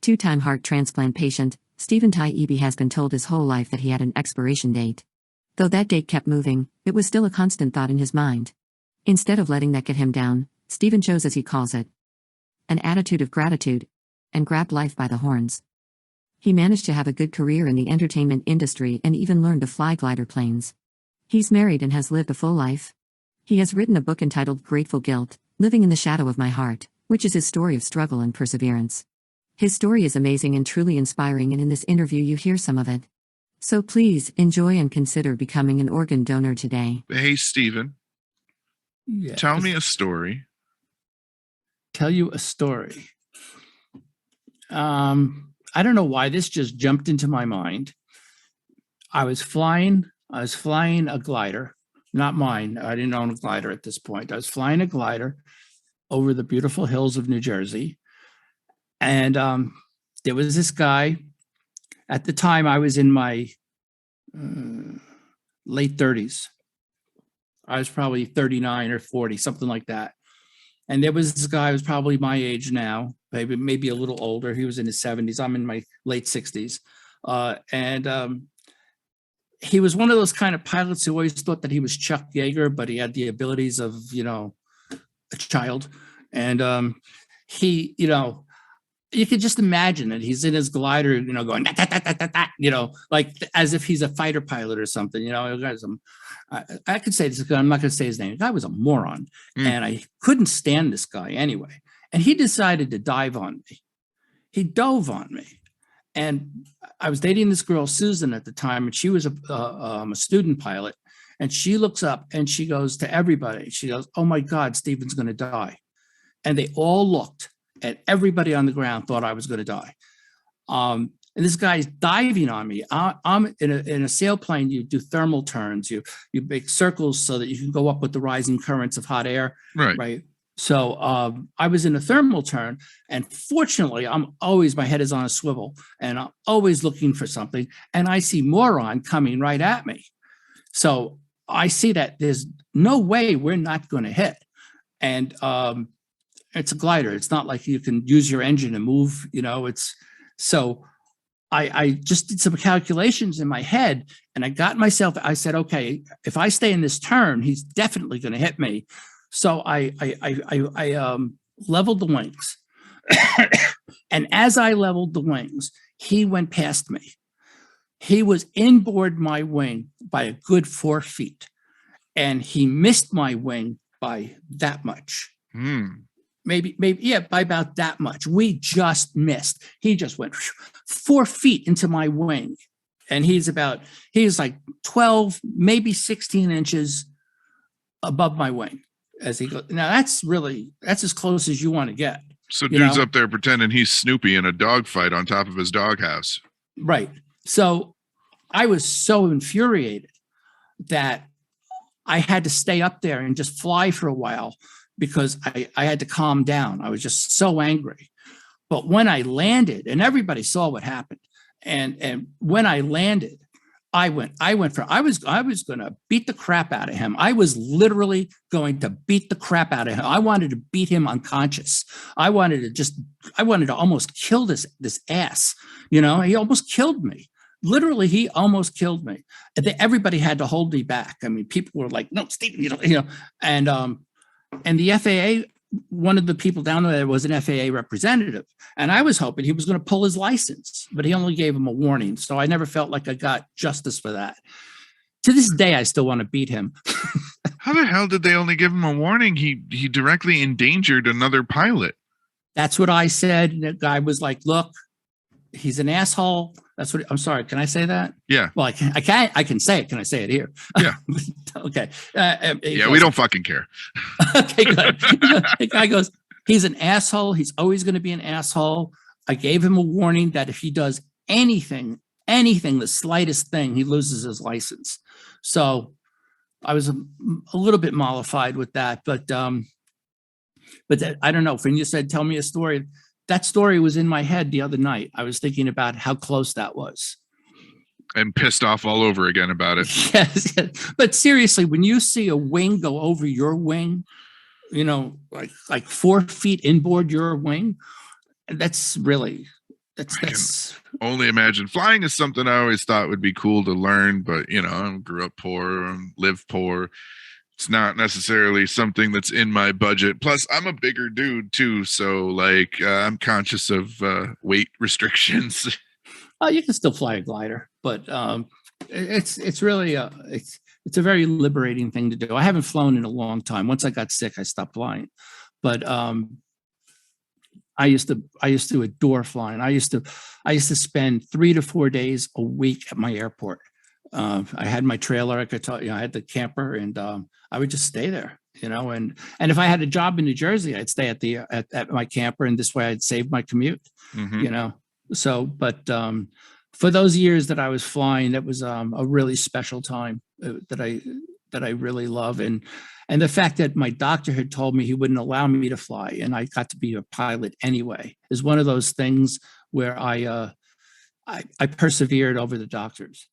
Two-time heart transplant patient, Stephen Taibbi has been told his whole life that he had an expiration date. Though that date kept moving, it was still a constant thought in his mind. Instead of letting that get him down, Stephen chose, as he calls it, an attitude of gratitude, and grabbed life by the horns. He managed to have a good career in the entertainment industry and even learned to fly glider planes. He's married and has lived a full life. He has written a book entitled Grateful Guilt, Living in the Shadow of My Heart, which is his story of struggle and perseverance. His story is amazing and truly inspiring, and in this interview you hear some of it. So please enjoy and consider becoming an organ donor today. Hey, Stephen. Yes. Tell me a story. Tell you a story. I don't know why this just jumped into my mind. I was flying a glider, not mine. I didn't own a glider at this point. I was flying a glider over the beautiful hills of New Jersey. And there was this guy. At the time, I was in my late 30s. I was probably 39 or 40, something like that. And there was this guy who was probably my age now, maybe a little older. He was in his 70s. I'm in my late 60s. He was one of those kind of pilots who always thought that he was Chuck Yeager, but he had the abilities of, a child. And he, you could just imagine that he's in his glider, going, da, da, da, da, da, da, like as if he's a fighter pilot or something. I could say this, I'm not going to say his name. The guy was a moron, and I couldn't stand this guy anyway. And he decided to dive on me. He dove on me. And I was dating this girl, Susan, at the time, and she was a student pilot. And she looks up and she goes to everybody. She goes, "Oh my God, Stephen's going to die." And they all looked. And everybody on the ground thought I was going to die. And this guy's diving on me. I'm in a sailplane. You do thermal turns. You make circles so that you can go up with the rising currents of hot air. Right. So I was in a thermal turn, and fortunately, my head is on a swivel, and I'm always looking for something. And I see moron coming right at me. So I see that there's no way we're not going to hit. And it's a glider. It's not like you can use your engine and move, so I just did some calculations in my head, and I said, okay, if I stay in this turn, he's definitely going to hit me. So I leveled the wings. And as I leveled the wings, he went past me. He was inboard my wing by a good 4 feet, and he missed my wing by that much. Maybe, by about that much. We just missed. He just went 4 feet into my wing. And he's like 12, maybe 16 inches above my wing as he goes. Now that's as close as you want to get. So dude's up there pretending he's Snoopy in a dogfight on top of his doghouse. Right. So I was so infuriated that I had to stay up there and just fly for a while, because I had to calm down. I was just so angry. But when I landed, and everybody saw what happened, and when I landed, I was going to beat the crap out of him. I was literally going to beat the crap out of him. I wanted to beat him unconscious. I wanted to almost kill this ass. He almost killed me. Literally, he almost killed me. Everybody had to hold me back. I mean, people were like, "No, Stephen," and the FAA, one of the people down there was an FAA representative. And I was hoping he was going to pull his license, but he only gave him a warning. So I never felt like I got justice for that. To this day, I still want to beat him. How the hell did they only give him a warning? He directly endangered another pilot. That's what I said. And the guy was like, "Look, he's an asshole." That's what I'm sorry. Can I say that? Yeah. Well, I can say it. Can I say it here? Yeah. Okay. We don't fucking care. Okay, good. The guy goes, "He's an asshole. He's always going to be an asshole." I gave him a warning that if he does anything, the slightest thing, he loses his license. So I was a little bit mollified with that, but I don't know. When you said, "Tell me a story," that story was in my head the other night. I was thinking about how close that was. And pissed off all over again about it. Yes. But seriously, when you see a wing go over your wing, like 4 feet inboard your wing, that's really, That's only imagine. Flying is something I always thought would be cool to learn, but you know, I grew up poor, live poor. It's not necessarily something that's in my budget. Plus, I'm a bigger dude too, so like I'm conscious of weight restrictions. you can still fly a glider, but it's really it's a very liberating thing to do. I haven't flown in a long time. Once I got sick, I stopped flying, but I used to adore flying. I used to spend 3 to 4 days a week at my airport. I had my trailer. I could tell you, I had the camper, and I would just stay there. You know, and if I had a job in New Jersey, I'd stay at my camper, and this way I'd save my commute. Mhm. You know, so but for those years that I was flying, that was a really special time that I really love, and the fact that my doctor had told me he wouldn't allow me to fly, and I got to be a pilot anyway, is one of those things where I persevered over the doctors.